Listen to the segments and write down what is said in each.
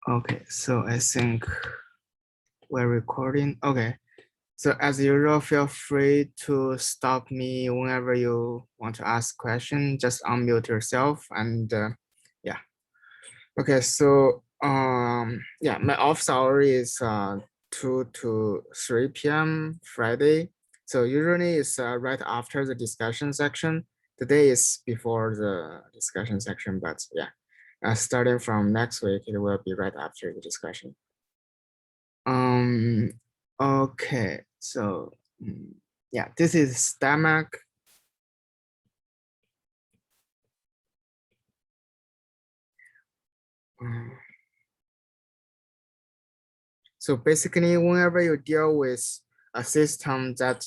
Okay, so I think we're recording. Okay, so as usual, feel free to stop me whenever you want to ask question. Just unmute yourself and yeah. Okay, so yeah, my office hour is 2 to 3 p.m. Friday. So usually it's right after the discussion section. Today is before the discussion section, but yeah. Starting from next week, it will be right after the discussion. Okay, so yeah, this is stomach. So basically, whenever you deal with a system that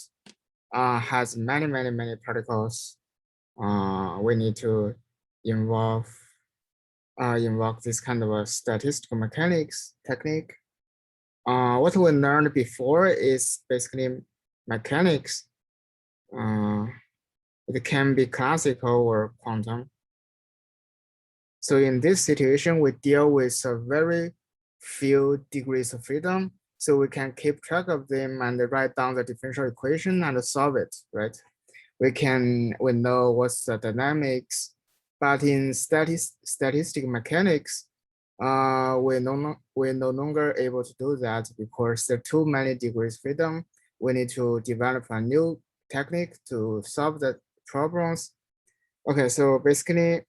has many particles, we need to involve this kind of a statistical mechanics technique. What we learned before is basically mechanics. It can be classical or quantum. So in this situation, we deal with a very few degrees of freedom. So we can keep track of them and write down the differential equation and solve it, right? We know what's the dynamics, but in statistic mechanics, we're no longer able to do that because there are too many degrees freedom. We need to develop a new technique to solve the problems. Okay, so basically,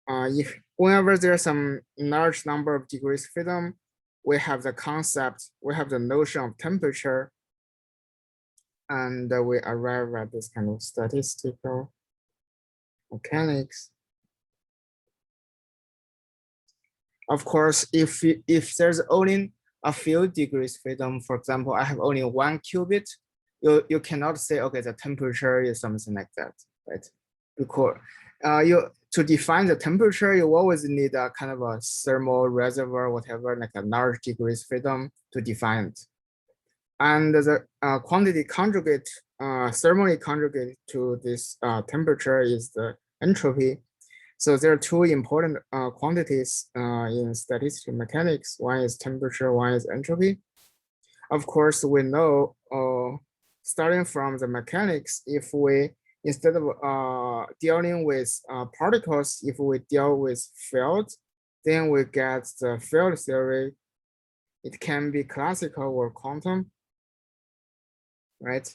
if whenever there's some large number of degrees freedom, we have the concept, we have the notion of temperature, and we arrive at this kind of statistical mechanics. Of course, if there's only a few degrees freedom, for example, I have only 1 qubit, you cannot say, okay, the temperature is something like that, right? Because to define the temperature, you always need a kind of a thermal reservoir, whatever, like a large degrees freedom to define it. And the quantity conjugate, thermally conjugate to this temperature is the entropy. So there are two important quantities in statistical mechanics. One is temperature, one is entropy. Of course, we know starting from the mechanics, if we, instead of dealing with particles, if we deal with field, then we get the field theory. It can be classical or quantum, right?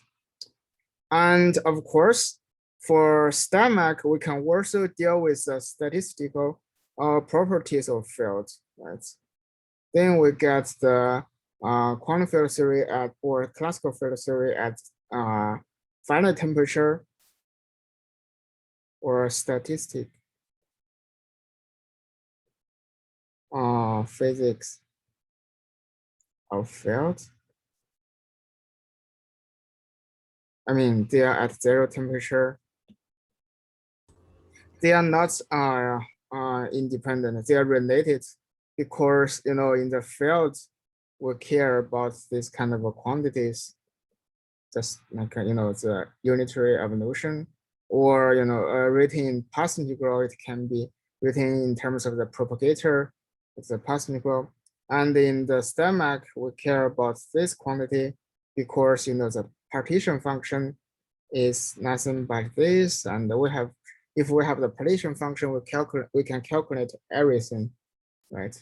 And of course, for stomach, we can also deal with the statistical properties of field, right? Then we get the quantum field theory at, or classical field theory at finite temperature or statistic physics of field. I mean, they are at 0 temperature. They are not independent. They are related because, you know, in the field, we care about this kind of quantities, just like, you know, the unitary evolution, or, you know, written in path integral, it can be written in terms of the propagator, it's a path integral. And in the stomach, we care about this quantity because, you know, the partition function is nothing but this, and we have, if we have the partition function, we can calculate everything, right?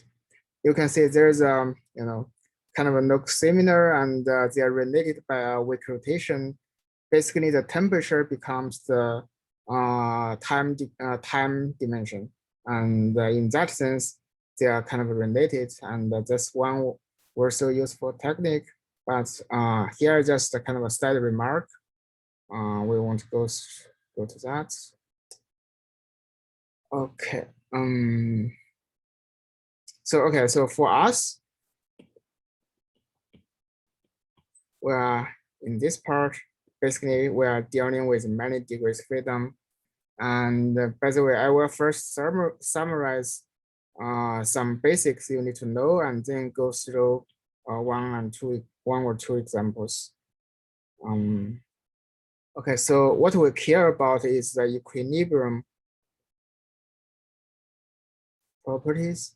You can see there's you know, kind of a look similar, and they are related by a weak rotation. Basically, the temperature becomes the time dimension, and in that sense, they are kind of related. And that's one also useful technique. But here, just a kind of a side remark. We won't go to that. Okay. So for us, we are in this part. Basically, we are dealing with many degrees freedom. And by the way, I will first summarize some basics you need to know, and then go through one or two examples. Okay, so what we care about is the equilibrium. properties.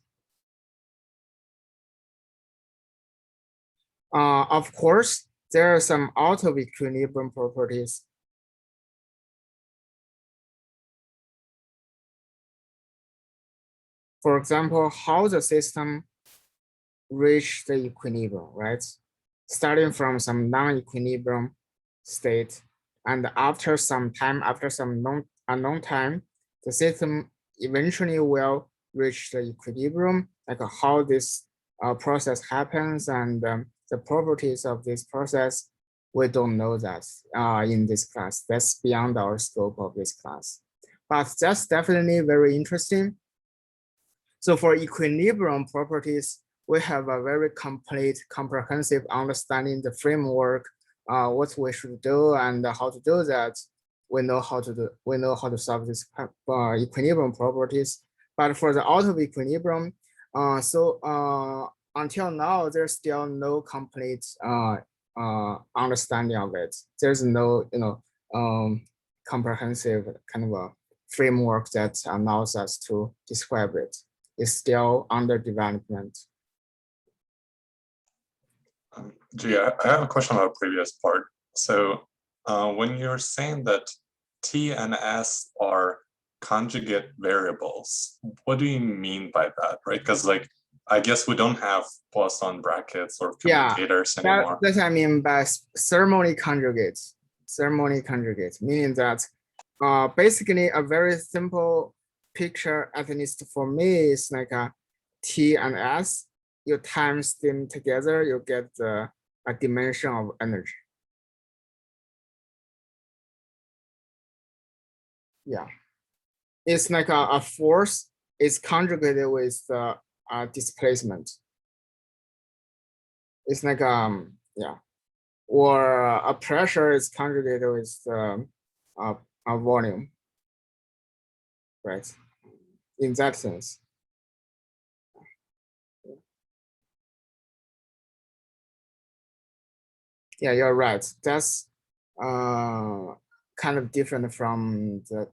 Of course, there are some out of equilibrium properties. For example, how the system reach the equilibrium, right? Starting from some non-equilibrium state, and after some time, after some unknown time, the system eventually will reach the equilibrium, like how this process happens and the properties of this process. We don't know that in this class. That's beyond our scope of this class. But that's definitely very interesting. So for equilibrium properties, we have a very complete, comprehensive understanding the framework, what we should do and how to do that. We know how to do. We know how to solve these equilibrium properties. But for the out of equilibrium, until now, there's still no complete understanding of it. There's no, comprehensive kind of a framework that allows us to describe it. Is still under development. Gee, I have a question about the previous part. So when you're saying that T and S are conjugate variables, what do you mean by that, right? Because like, I guess we don't have Poisson brackets or commutators anymore. That's what I mean by ceremony conjugates. Ceremony conjugates, meaning that basically a very simple picture, at least for me, is like a T and S. You times them together, you get a dimension of energy. Yeah, it's like a force is conjugated with the displacement. It's like yeah, or a pressure is conjugated with a volume, right? In that sense. Yeah, you're right. That's kind of different from the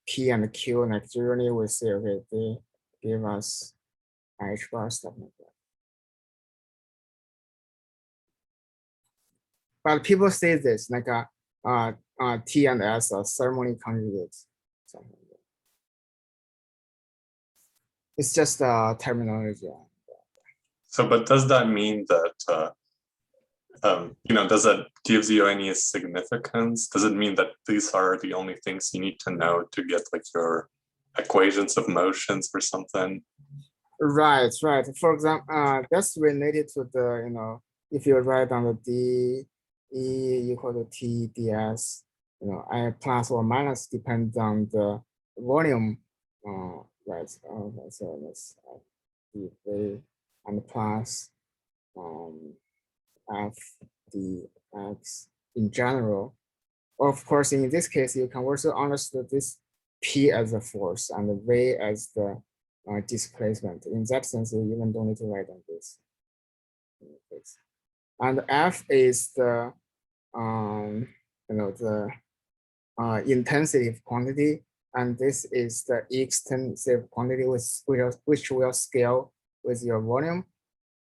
P and Q. Like generally we say, okay, they give us H bar, stuff like that. But people say this like T and S are ceremony conjugates. It's just terminology. So, but does that mean that does that gives you any significance? Does it mean that these are the only things you need to know to get like your equations of motions or something? Right. For example, that's related to the, if you write on the D, E equal to T ds, I plus or minus depends on the volume. Right. Okay, so let's dV and plus F dx in general. Of course, in this case, you can also understand this P as a force and V as the displacement. In that sense, you even don't need to write on this. And F is the the intensive quantity, and this is the extensive quantity which will scale with your volume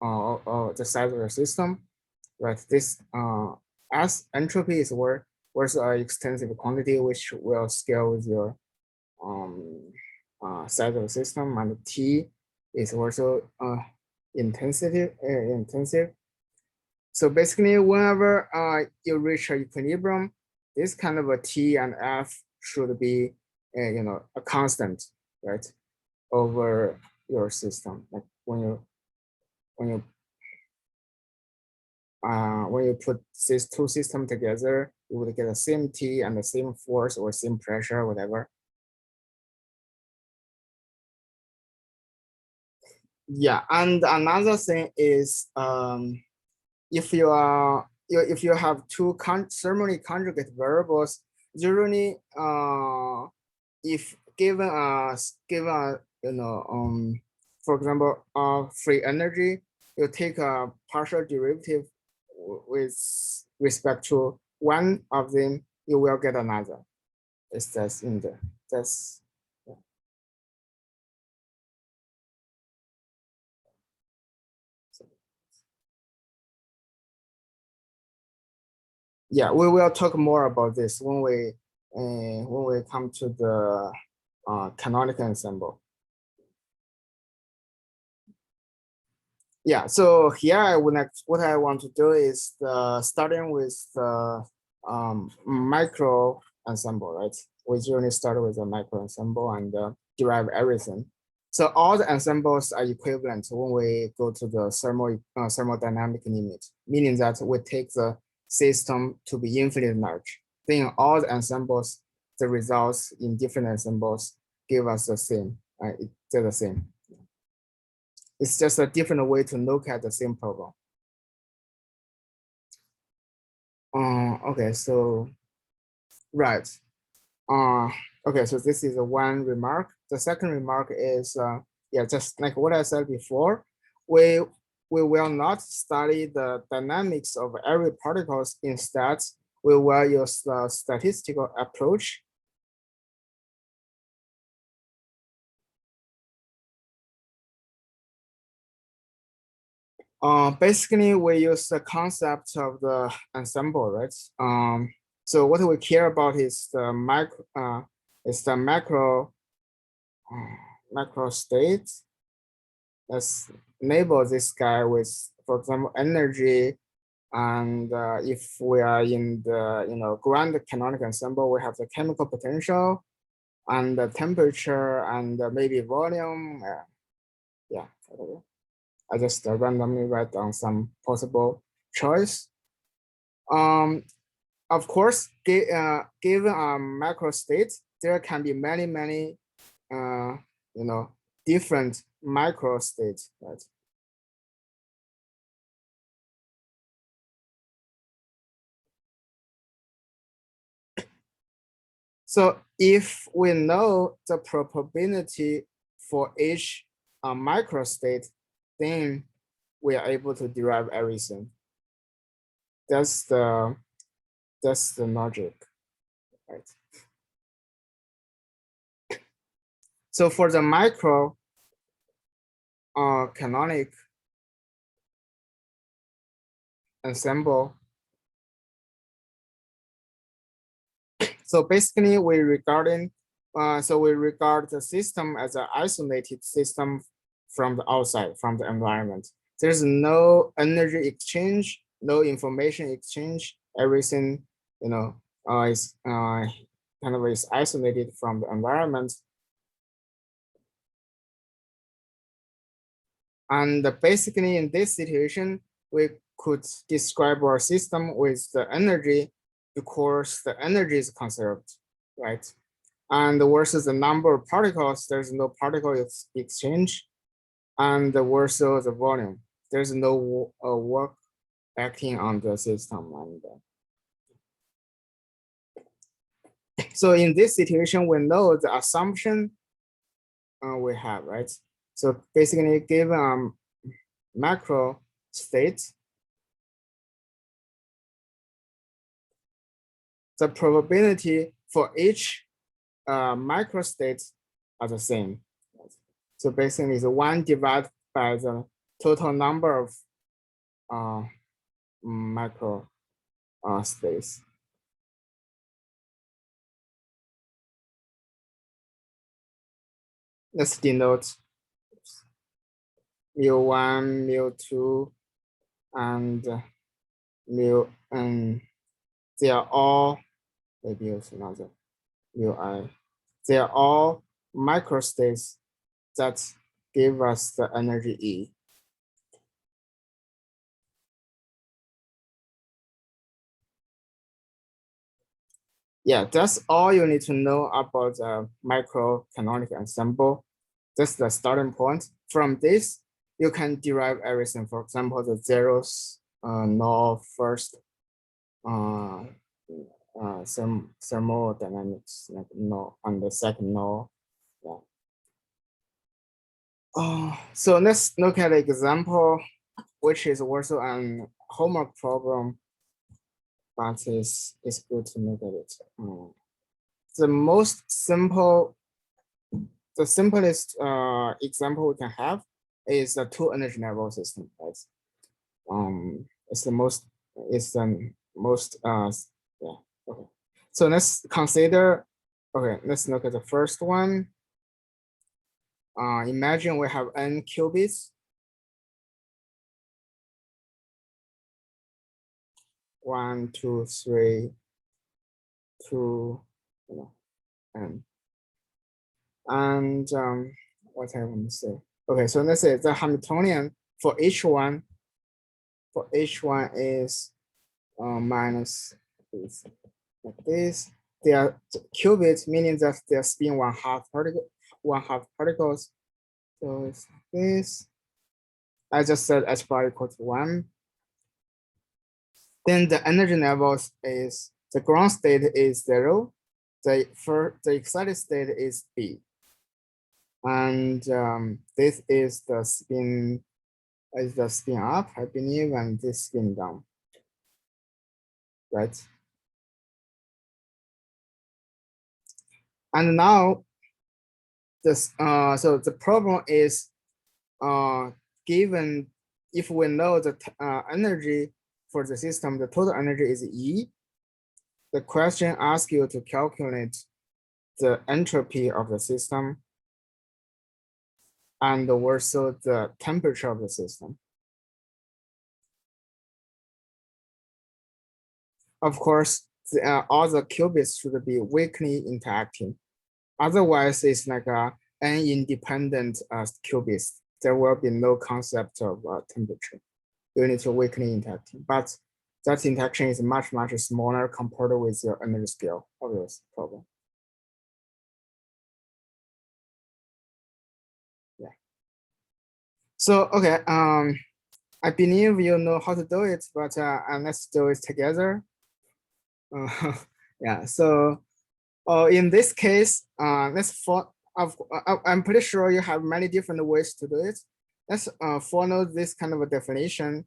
or the size of your system. Right, this as entropy is where's an extensive quantity which will scale with your size of the system, and T is also intensive. So basically, whenever you reach an equilibrium, this kind of a T and F should be a constant, right, over your system. Like when you put these two systems together, you would get the same T and the same force or same pressure, whatever. Yeah, and another thing is if you have two ceremony conjugate variables, usually if given for example free energy, you take a partial derivative with respect to one of them, you will get another. It's just in the Yeah, we will talk more about this when we come to the canonical ensemble. Yeah, so here what I want to do is starting with the micro ensemble, right? We usually start with a micro ensemble and derive everything. So all the ensembles are equivalent when we go to the thermodynamic limit, meaning that we take the system to be infinite large. Then all the ensembles, the results in different ensembles give us the same, they're the same. It's just a different way to look at the same problem. Okay, so, right. Okay, so this is one remark. The second remark is, yeah, just like what I said before, we will not study the dynamics of every particles. Instead, we will use the statistical approach. Basically, we use the concept of the ensemble, right? So what we care about is the macro state. Let's label this guy with, for example, energy. And if we are in the grand canonical ensemble, we have the chemical potential and the temperature and maybe volume. Yeah, I just randomly write down some possible choice. Of course, given a macro state, there can be many different micro states, right? So if we know the probability for each micro state, then we are able to derive everything. That's the logic, right? So for the micro canonic ensemble, so basically we regard the system as an isolated system from the outside, from the environment. There's no energy exchange, no information exchange. Everything, is kind of is isolated from the environment. And basically in this situation, we could describe our system with the energy because the energy is conserved, right? And versus the number of particles, there's no particle exchange. And versus the volume, there's no work acting on the system. And so in this situation, we know the assumption we have, right? So basically given macro state, the probability for each microstate are the same. So basically it's 1 divided by the total number of micro states. Let's denote mu1, mu2, and mu, they are all, maybe use another mu_i. They are all microstates that give us the energy E. Yeah, that's all you need to know about the microcanonical ensemble. That's the starting point. From this, you can derive everything. For example, the zeros law first, thermodynamics, like law, and the second law. Yeah. So let's look at an example, which is also an homework problem, but it's good to look at it. The simplest example we can have is the two energy level system, right? It's the most yeah, okay. So let's consider, okay, let's look at the first one. Imagine we have n qubits. 1, 2, 3, 2, n. And what I want to say. Okay, so let's say the Hamiltonian for H1 is minus this, like this. They are qubits, meaning that they spin one half particles. So it's this. I just said h bar equal to 1. Then the energy levels is the ground state is 0. The excited state is B. And this is the spin up, I believe, and this spin down, right? And now this so the problem is given if we know the energy for the system, the total energy is E. The question asks you to calculate the entropy of the system and also the temperature of the system. Of course, all the qubits should be weakly interacting. Otherwise, it's like an independent qubits. There will be no concept of temperature. You need to weakly interacting, but that interaction is much, much smaller compared with your energy scale of this problem. Yeah. So, okay, I believe you know how to do it, but let's do it together. Yeah, so in this case, I'm pretty sure you have many different ways to do it. Let's follow this kind of a definition.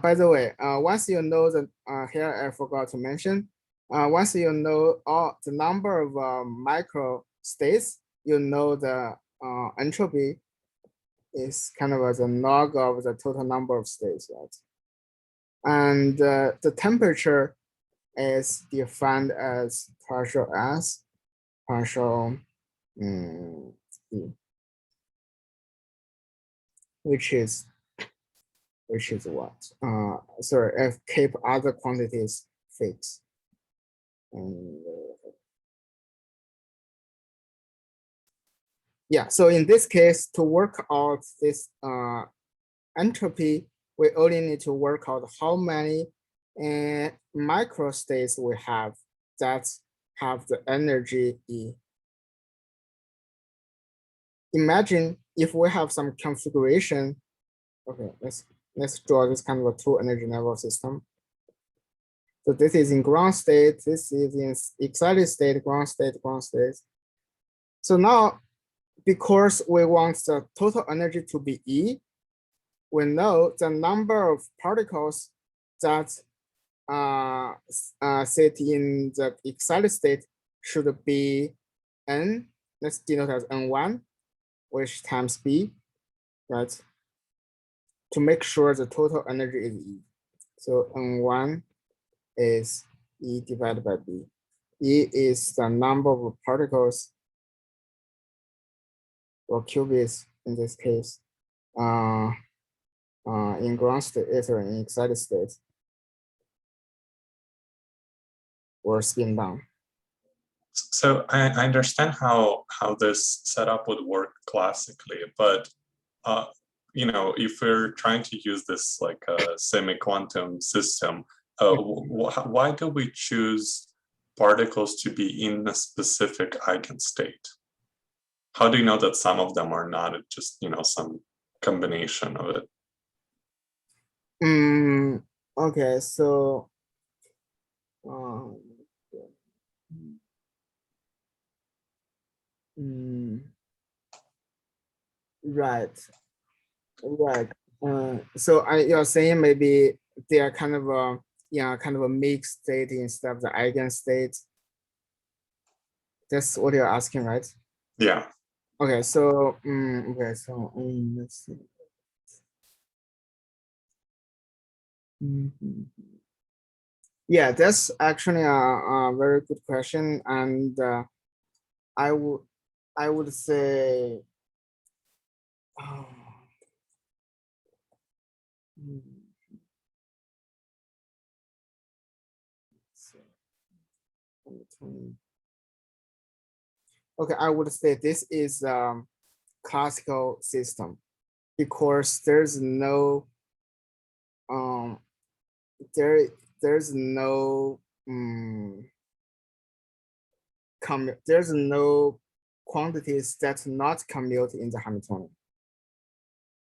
By the way, once you know the, here I forgot to mention, once you know all the number of micro states, you know the entropy is kind of the log of the total number of states, right? And the temperature is defined as partial S, partial E, which is what? Sorry, if keep other quantities fixed. And yeah, so in this case, to work out this entropy, we only need to work out how many microstates we have that have the energy E. Imagine if we have some configuration. Okay, let's draw this kind of a two energy level system. So this is in ground state, this is in excited state, ground state, ground state. So now, because we want the total energy to be E, we know the number of particles that sit in the excited state should be N, let's denote as N1, which times B, right? To make sure the total energy is E. So N1 is E divided by B. E is the number of particles or qubits in this case in ground state or in excited state or spin down. So I understand how this setup would work classically, but you know, if we're trying to use this like a semi-quantum system, why do we choose particles to be in a specific eigenstate? How do you know that some of them are not just, you know, some combination of it? Okay, so right. So you're saying maybe they are kind of a kind of a mixed state instead of the eigenstate. That's what you're asking, right? Yeah. Okay, so okay, so let's see. Yeah, that's actually a very good question, and I would I would say, oh, hmm, so, okay, I would say this is classical system because um there there's no there's no quantities that not commute in the Hamiltonian.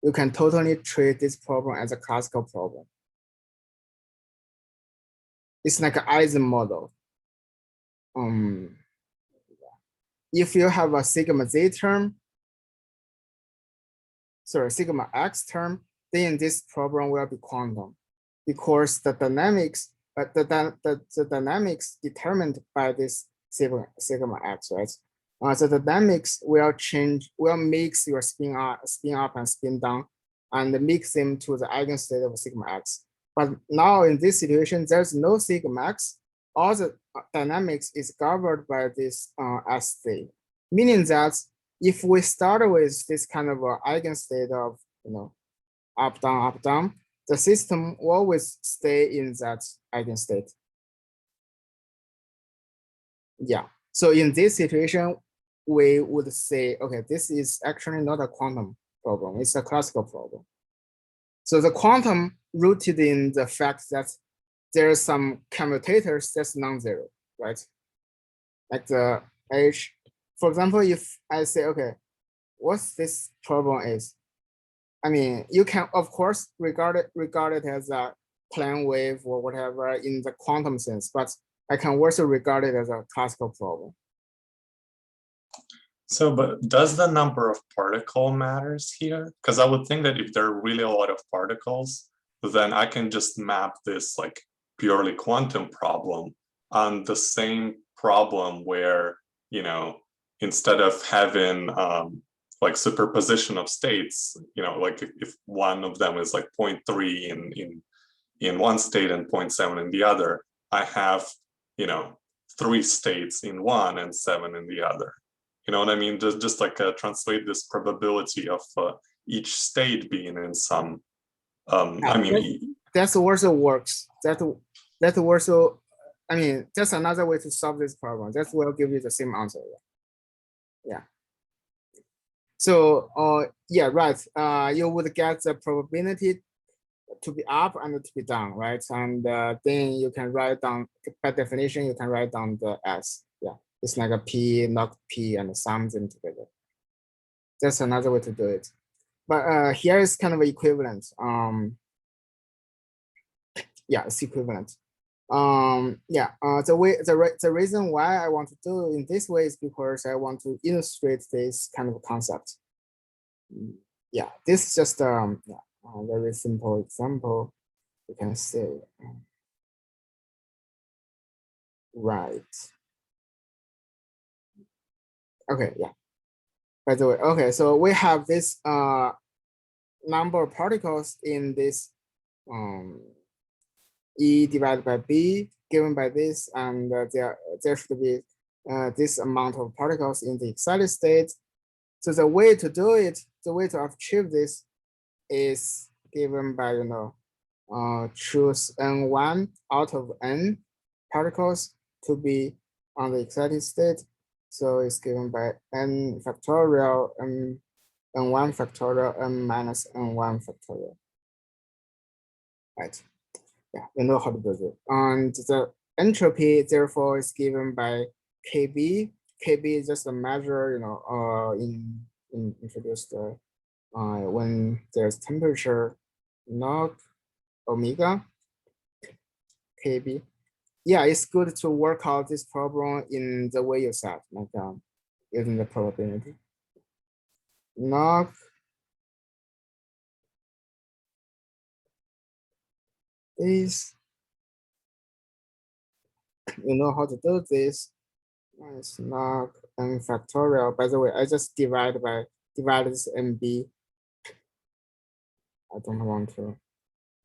You can totally treat this problem as a classical problem. It's like an Eisen model. If you have a sigma z term, sorry, sigma x term, then this problem will be quantum because the dynamics, the dynamics determined by this sigma x, right? The dynamics will change, will mix your spin up and spin down and mix them to the eigenstate of sigma x. But now in this situation, there's no sigma x. All the dynamics is governed by this S state, meaning that if we start with this kind of eigenstate of, up, down, the system will always stay in that eigenstate. Yeah. So in this situation, we would say, okay, this is actually not a quantum problem. It's a classical problem. So the quantum rooted in the fact that there are some commutators that's non-zero, right? Like the H, for example, if I say, okay, what's this problem is? I mean, you can, of course, regard it as a plane wave or whatever in the quantum sense, but I can also regard it as a classical problem. So, but does the number of particle matters here? Because I would think that if there are really a lot of particles, then I can just map this like purely quantum problem on the same problem where, instead of having like superposition of states, like if one of them is like 0.3 in one state and 0.7 in the other, I have, 3 states in one and 7 in the other. You know what I mean? Just like translate this probability of each state being in some. That's also works. That also, I mean, that's another way to solve this problem. That will give you the same answer. Yeah. So, yeah, right. You would get the probability to be up and to be down, right? And then you can write down, by definition, you can write down the S. Yeah, it's like a P, not P, and sum them together. That's another way to do it. But here is kind of equivalent. Yeah, it's equivalent. Yeah, the reason why I want to do it in this way is because I want to illustrate this kind of concept. Yeah, this is just yeah, a very simple example. You can say, right. Okay, yeah. By the way, okay, so we have this number of particles in this E divided by B given by this, and there should be this amount of particles in the excited state. So the way to do it, the way to achieve this is given by, choose N1 out of N particles to be on the excited state. So it's given by N factorial, N1 factorial, N minus N1 factorial. Right. Yeah, you know how to do it. And the entropy, therefore, is given by KB. KB is just a measure, introduced when there's temperature log omega KB. Yeah, it's good to work out this problem in the way you said, like using the probability. Log this. You know how to do this. It's log n factorial. By the way, I just divide this MB. I don't want to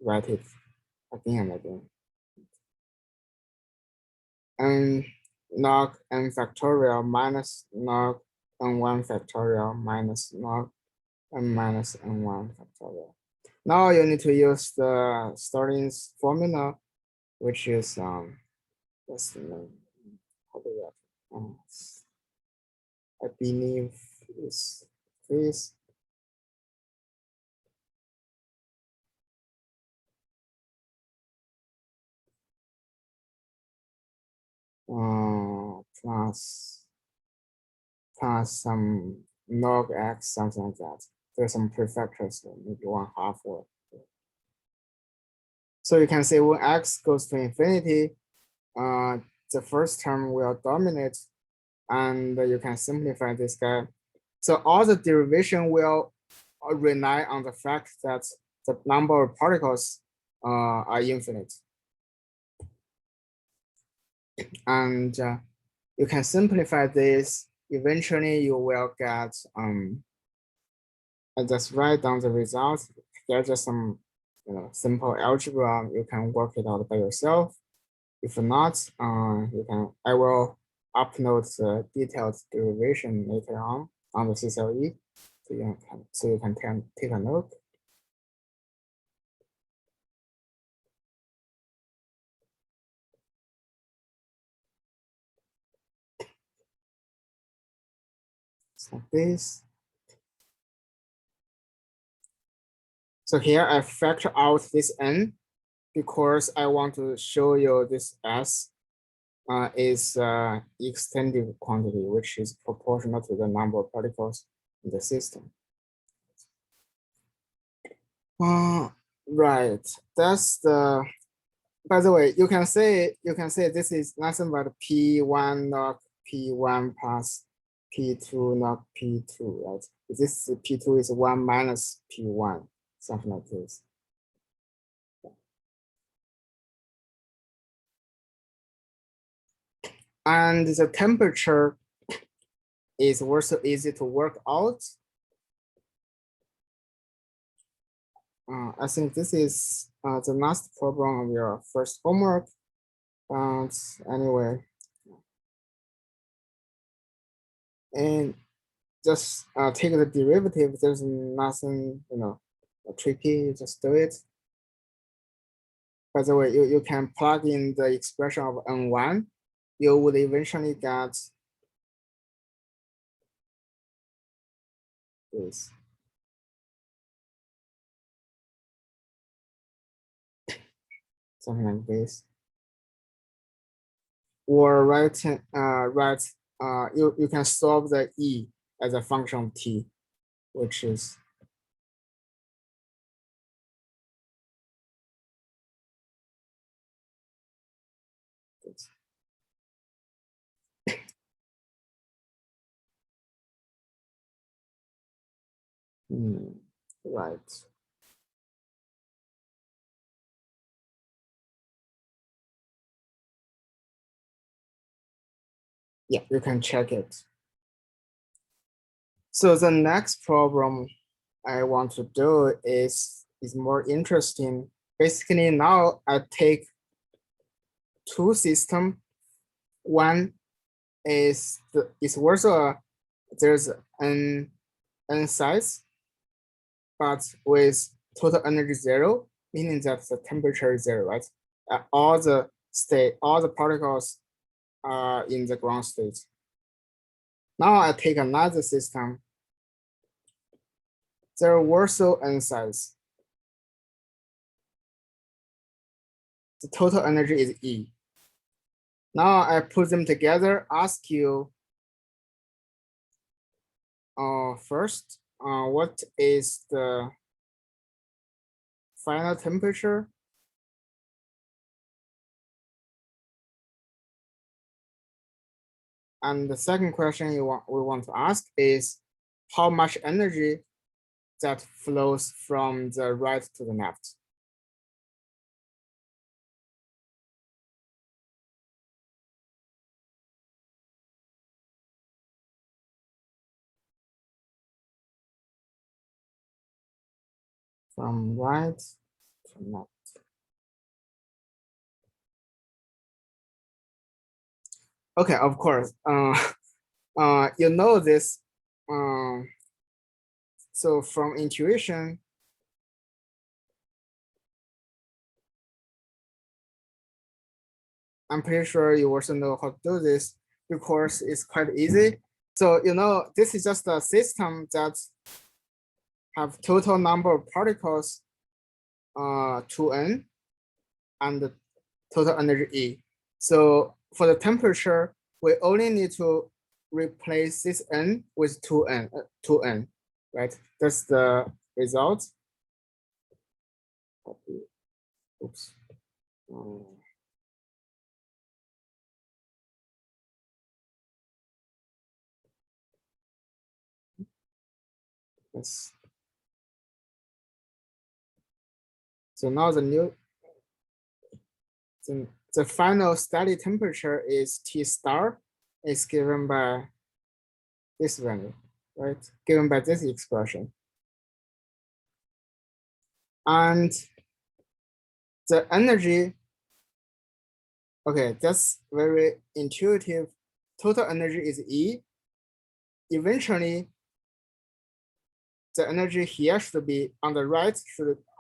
write it again and again. n log n factorial minus log n1 factorial minus log n minus n1 factorial. Now you need to use the starting formula, which is what's the name? How do you I believe is this. Plus some log x, something like that. There's some prefactors, maybe 1/2 or. So you can say when x goes to infinity, the first term will dominate, and you can simplify this guy. So all the derivation will rely on the fact that the number of particles are infinite. And you can simplify this. Eventually, you will get, I just write down the results. There's just some simple algebra. You can work it out by yourself. If not, I will upload the detailed derivation later on the CCLE, so you can take a look. It's like this. So here I factor out this n because I want to show you this S is extended quantity, which is proportional to the number of particles in the system. Right, that's the, by the way, you can say this is nothing but P1 log P1 plus P2 log P2, right? This P2 is 1 minus P1, something like this. And the temperature is also easy to work out. I think this is the last problem of your first homework. Anyway, and just take the derivative. There's nothing, tricky. Just do it. By the way, you can plug in the expression of n1. You would eventually get this. Something like this. Or you can solve the E as a function of T, which is this. Right. Yeah, you can check it. So the next problem I want to do is more interesting. Basically, now I take two systems. One is also there's an size, but with total energy 0, meaning that the temperature is 0, right? All the particles are in the ground state. Now I take another system. There are also n size. The total energy is E. Now I put them together, ask you first, what is the final temperature? And the second question we want to ask is how much energy that flows from the right to the left. From right to left. Okay, of course. You know this. So from intuition, I'm pretty sure you also know how to do this because it's quite easy. So you know this is just a system that have total number of particles 2n and the total energy E. So for the temperature, we only need to replace this n with 2n, right? That's the result. Oops. Yes. So now the final steady temperature is T star is given by this value, right? Given by this expression. And the energy, okay, that's very intuitive. Total energy is E. Eventually, the energy here should be on the right,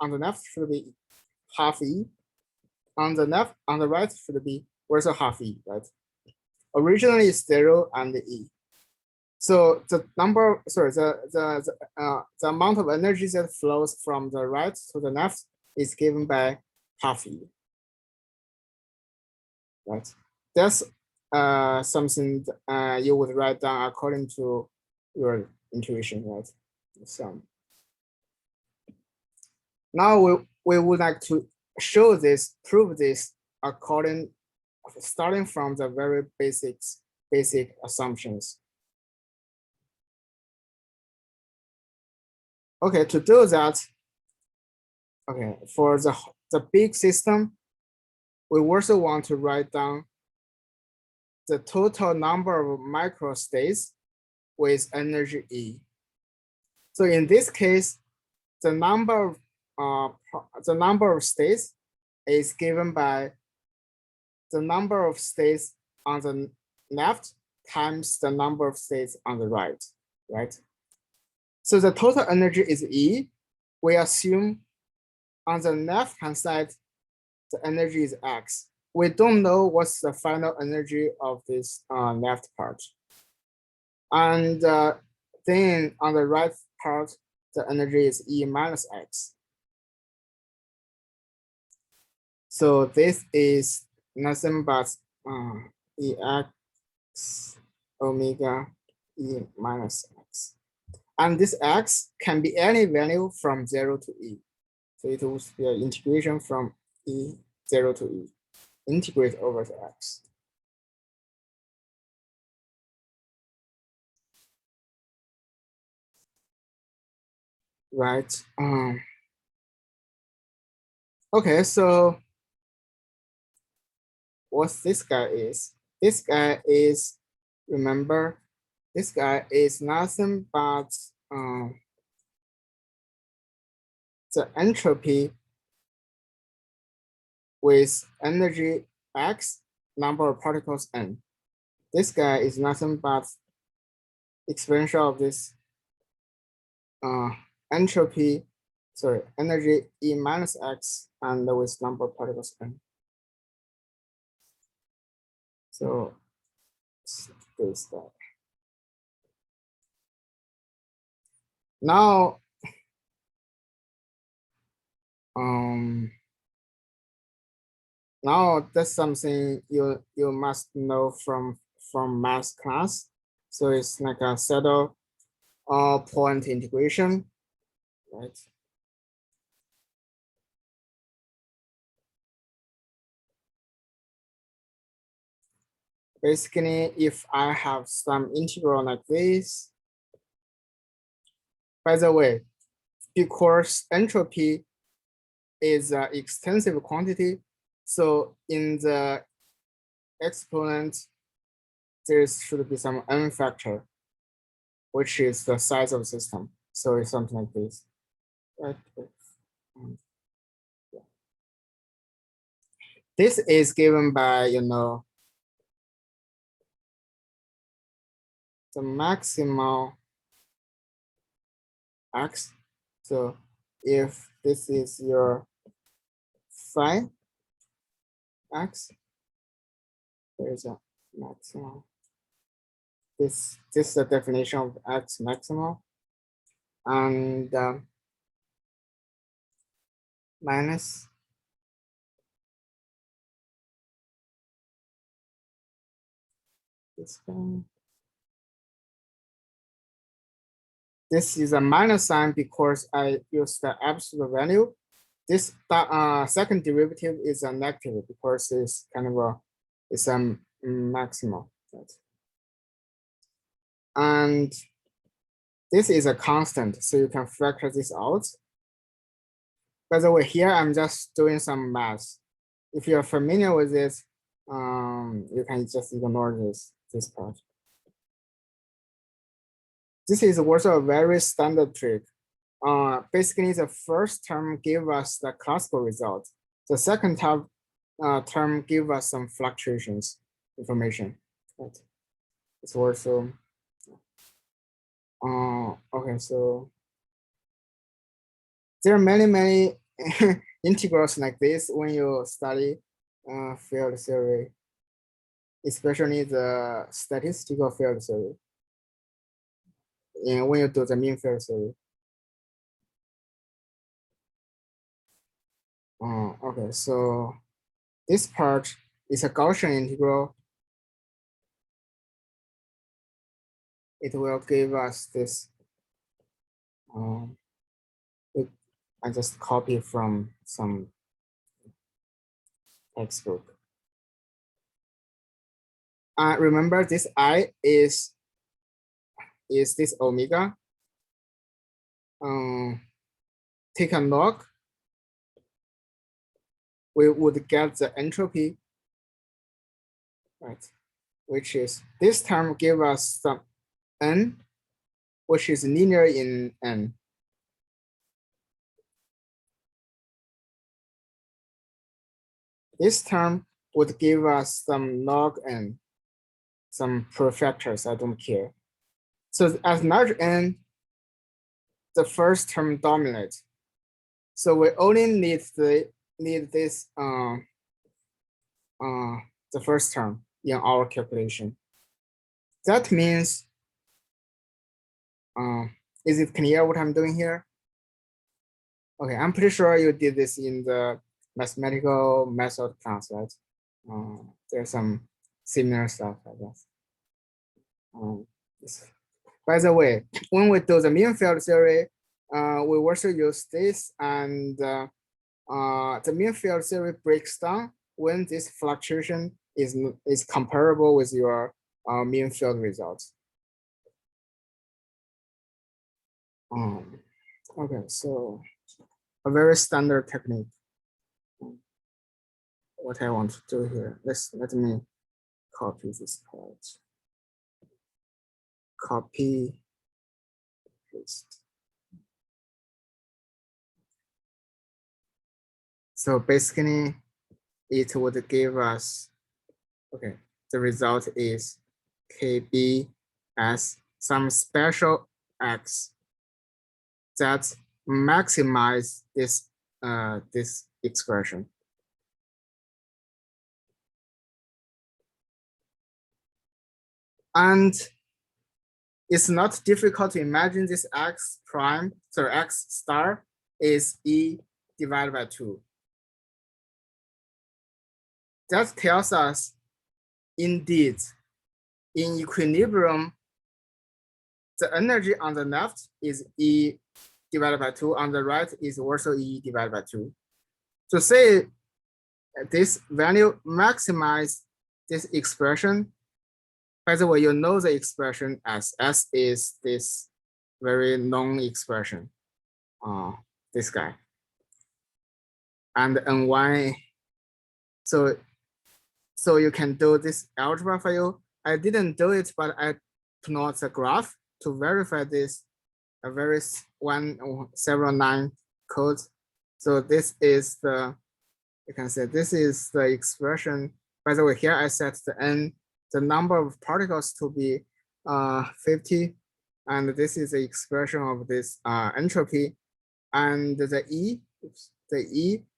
on the left should be half E. On the right should be also half E, right? Originally 0 and E. So the number, sorry, the amount of energy that flows from the right to the left is given by half E, right? That's something you would write down according to your intuition, right? So now we would like to show this, prove this starting from the very basic assumptions. Okay, to do that, okay, for the big system, we also want to write down the total number of microstates with energy E. So in this case, the number of states is given by the number of states on the left times the number of states on the right, right? So the total energy is E. We assume on the left-hand side, the energy is X. We don't know what's the final energy of this left part. And then on the right part, the energy is E minus X. So this is nothing but EX omega E minus X. And this X can be any value from 0 to E. So it will be an integration from E0 to E, integrate over the X. Right. Okay, so what this guy is? This guy is, remember, this guy is nothing but the entropy with energy X, number of particles N. This guy is nothing but exponential of this entropy, sorry, energy E minus X and with number of particles N. So this guy. Now, now that's something you must know from math class. So it's like a saddle point integration, right? Basically, if I have some integral like this, by the way, because entropy is an extensive quantity, so in the exponent, there should be some n factor, which is the size of the system. So it's something like this, right? This is given by, the maximal x. So if this is your phi x, there's a maximal. This is the definition of x maximal, and minus this one. This is a minus sign because I use the absolute value. This second derivative is a negative because it's kind of it's a maximal. And this is a constant, so you can factor this out. By the way, here I'm just doing some math. If you're familiar with this, you can just ignore this part. This is also a very standard trick. Basically, the first term give us the classical result. The second term give us some fluctuations information. Right. It's also okay. So there are many integrals like this when you study field theory, especially the statistical field theory. And when you do the mean field theory. Okay, so this part is a Gaussian integral. It will give us this. I just copy from some textbook. Remember this I is this omega. Take a log. We would get the entropy, right? Which is this term give us some n, which is linear in n. This term would give us some log n, some prefactors, I don't care. So as large n, the first term dominates. So we only need this the first term in our calculation. That means, is it clear what I'm doing here? Okay, I'm pretty sure you did this in the mathematical method class, right? There's some similar stuff, I guess. By the way, when we do the mean field theory, we also use this, and the mean field theory breaks down when this fluctuation is comparable with your mean field results. Okay, so a very standard technique. What I want to do here, let me copy this part. Copy, paste. So basically, it would give us, okay, the result is KB as some special X that maximize this this expression. And it's not difficult to imagine this X prime, so X star is E divided by 2. That tells us, indeed, in equilibrium, the energy on the left is E divided by 2, on the right is also E divided by 2. To say this value maximize this expression, by the way, you know the expression as S is this very known expression, this guy. And Ny, so you can do this algebra for you. I didn't do it, but I plot the graph to verify this, a very several line code. So this is the, you can say this is the expression. By the way, here I set the n, the number of particles to be 50, and this is the expression of this entropy, and the E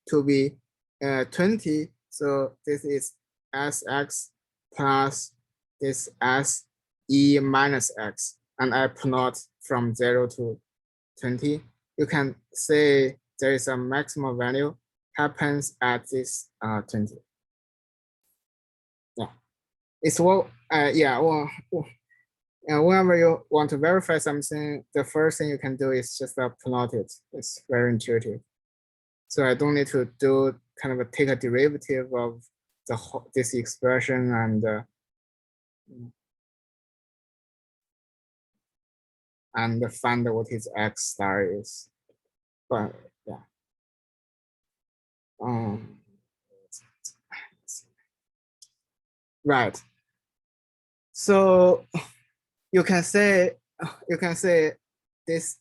to be 20. So this is Sx plus this Se minus x, and I plot from 0 to 20. You can say there is a maximum value happens at this 20. Yeah, it's what whenever you want to verify something, the first thing you can do is just plot it. It's very intuitive. So I don't need to do kind of take a derivative of this expression and find what his x star is. But yeah. Right. So you can say this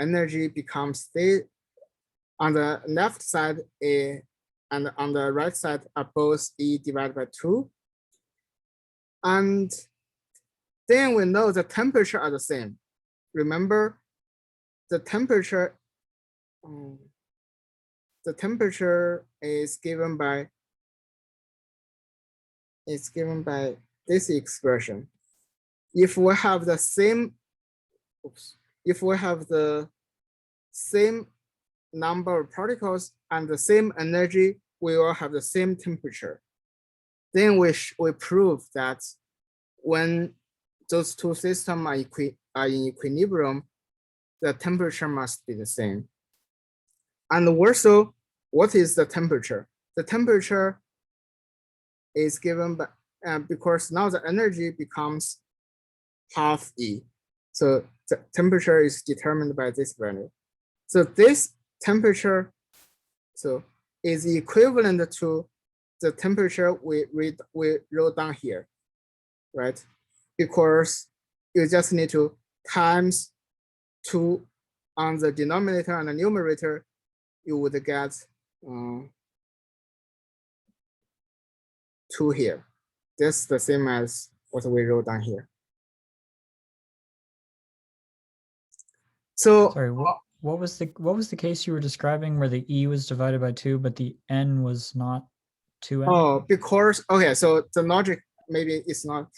energy becomes the on the left side A and on the right side are both E divided by 2. And then we know the temperature are the same. Remember, the temperature is given by this expression. If we have the same, number of particles and the same energy, we will have the same temperature. Then we prove that when those two systems are in equilibrium, the temperature must be the same. And also, what is the temperature? The temperature is given by, because now the energy becomes half E. So the temperature is determined by this value. So this temperature is equivalent to the temperature we wrote down here, right? Because you just need to times 2 on the denominator and the numerator, you would get 2 here. That's the same as what we wrote down here. So sorry, what was the case you were describing where the E was divided by 2, but the N was not 2N? Oh, because okay, so the logic maybe it's not.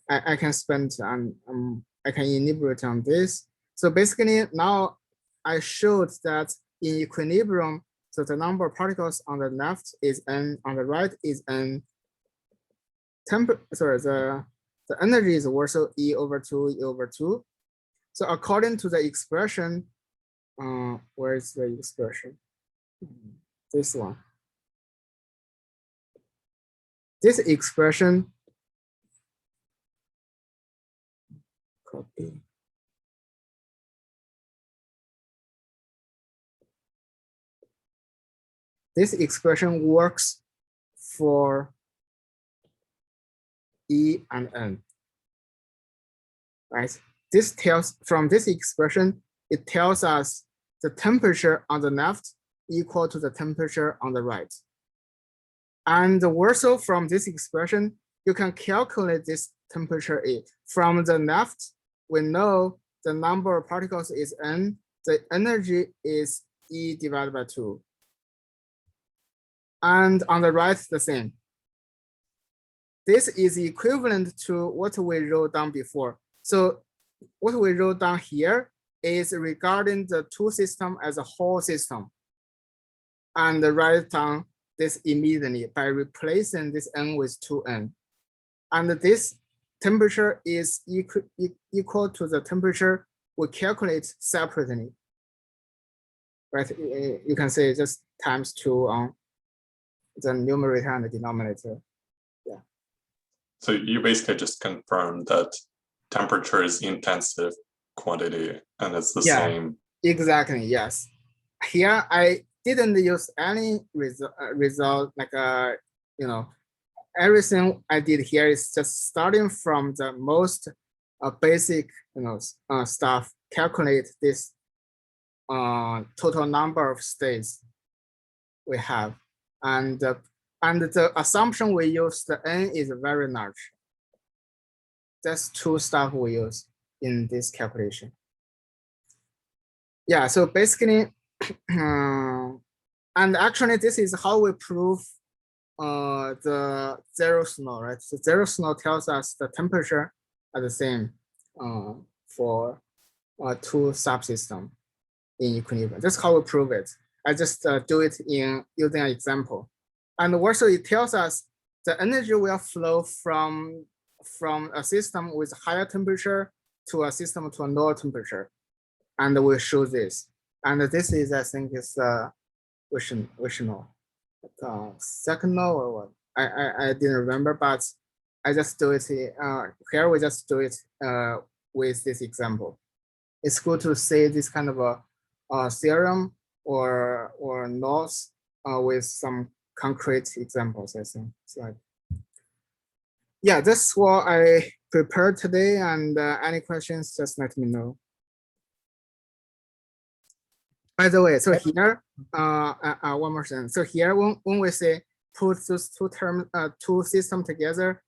I can spend I can elaborate on this. So basically now I showed that in equilibrium, so the number of particles on the left is N, on the right is N. The energy is also E over 2, E over 2. So according to the expression, where is the expression? This one. This expression, copy. This expression works for E and N, right? This tells, from this expression, it tells us the temperature on the left equal to the temperature on the right. And also from this expression, you can calculate this temperature E. From the left, we know the number of particles is N, the energy is E divided by 2. And on the right, the same. This is equivalent to what we wrote down before. So what we wrote down here is regarding the two systems as a whole system. And write down this immediately by replacing this N with 2N. And this temperature is equal to the temperature we calculate separately. Right? You can say just times 2 on the numerator and the denominator. Yeah. So you basically just confirmed that temperature is intensive quantity and it's the same. Exactly, yes. Here I didn't use any result like everything I did here is just starting from the most basic stuff, calculate this total number of states we have, and the assumption we use the N is very large. that's two stuff we use in this calculation. Yeah, so basically, and actually this is how we prove the zero snow, right? So zero snow tells us the temperature are the same for two subsystems in equilibrium. That's how we prove it. I just do it in using an example. And also it tells us the energy will flow from a system with higher temperature to a system to a lower temperature. And we show this. And this is, I think, is we should know. Second law or what? I didn't remember, but I just do it here. We just do it with this example. It's good to say this kind of a theorem or laws with some concrete examples, I think. So, yeah, that's what I prepared today. And any questions, just let me know. By the way, so here, one more thing. So here, when we say put those two systems together,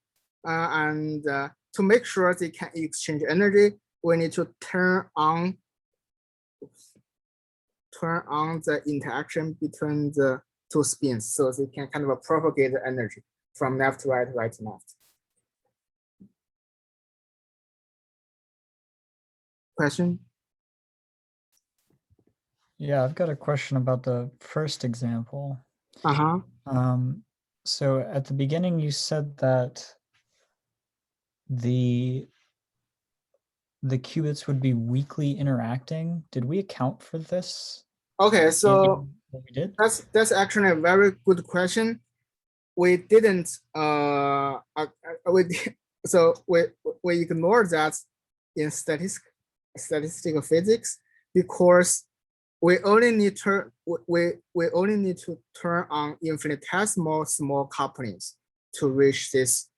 and to make sure they can exchange energy, we need to turn on the interaction between the two spins, so they can kind of propagate the energy from left to right, right to left. Question? Yeah, I've got a question about the first example. So at the beginning, you said that the qubits would be weakly interacting. Did we account for this? Okay, so we did. That's actually a very good question. We didn't. So we ignore that in statistical physics because we only need to turn on infinitesimal small couplings to reach this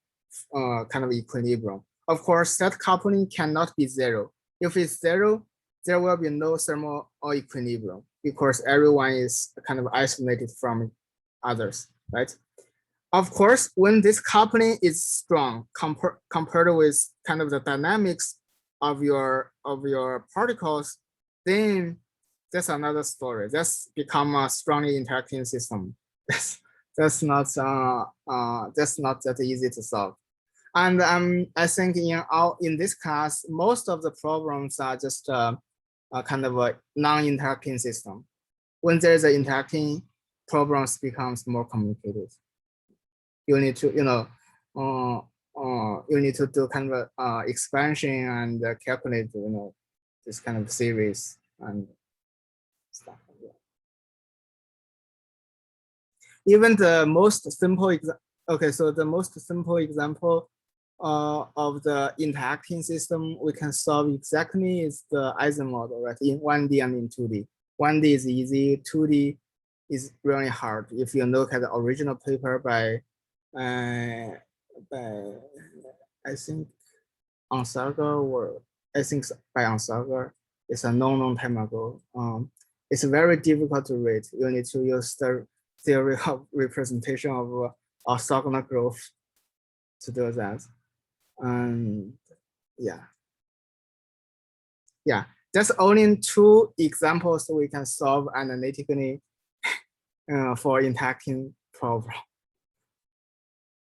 kind of equilibrium. Of course, that coupling cannot be zero. If it's zero, there will be no thermal or equilibrium because everyone is kind of isolated from others, right? Of course, when this coupling is strong compared with kind of the dynamics of your particles, then that's another story. That's become a strongly interacting system. That's not that easy to solve. And I think in this class, most of the problems are just kind of a non-interacting system. When there's an interacting, problems becomes more complicated. You need to, you need to do kind of expansion and calculate, this kind of series and stuff. Even the most simple so the most simple example of the interacting system we can solve exactly is the Eisen model, right? In 1D and in 2D. 1D is easy, 2D is really hard. If you look at the original paper by I think Ansager, or I think by Ansager, it's a long time ago. It's very difficult to read. You need to use the theory of representation of orthogonal growth to do that. And yeah, that's only two examples we can solve analytically for interacting problem.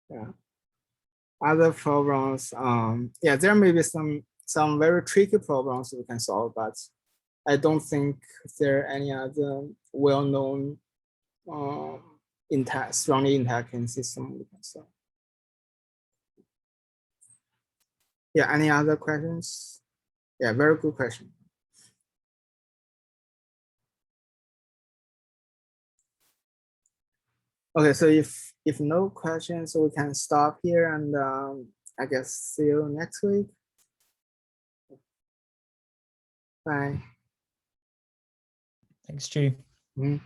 Yeah, other problems, there may be some very tricky problems we can solve, but I don't think there are any other well-known strongly interacting system we can solve. Yeah, any other questions? Yeah, very good question. Okay, so if no questions, we can stop here, and I guess see you next week. Bye. Thanks, G. Mm-hmm.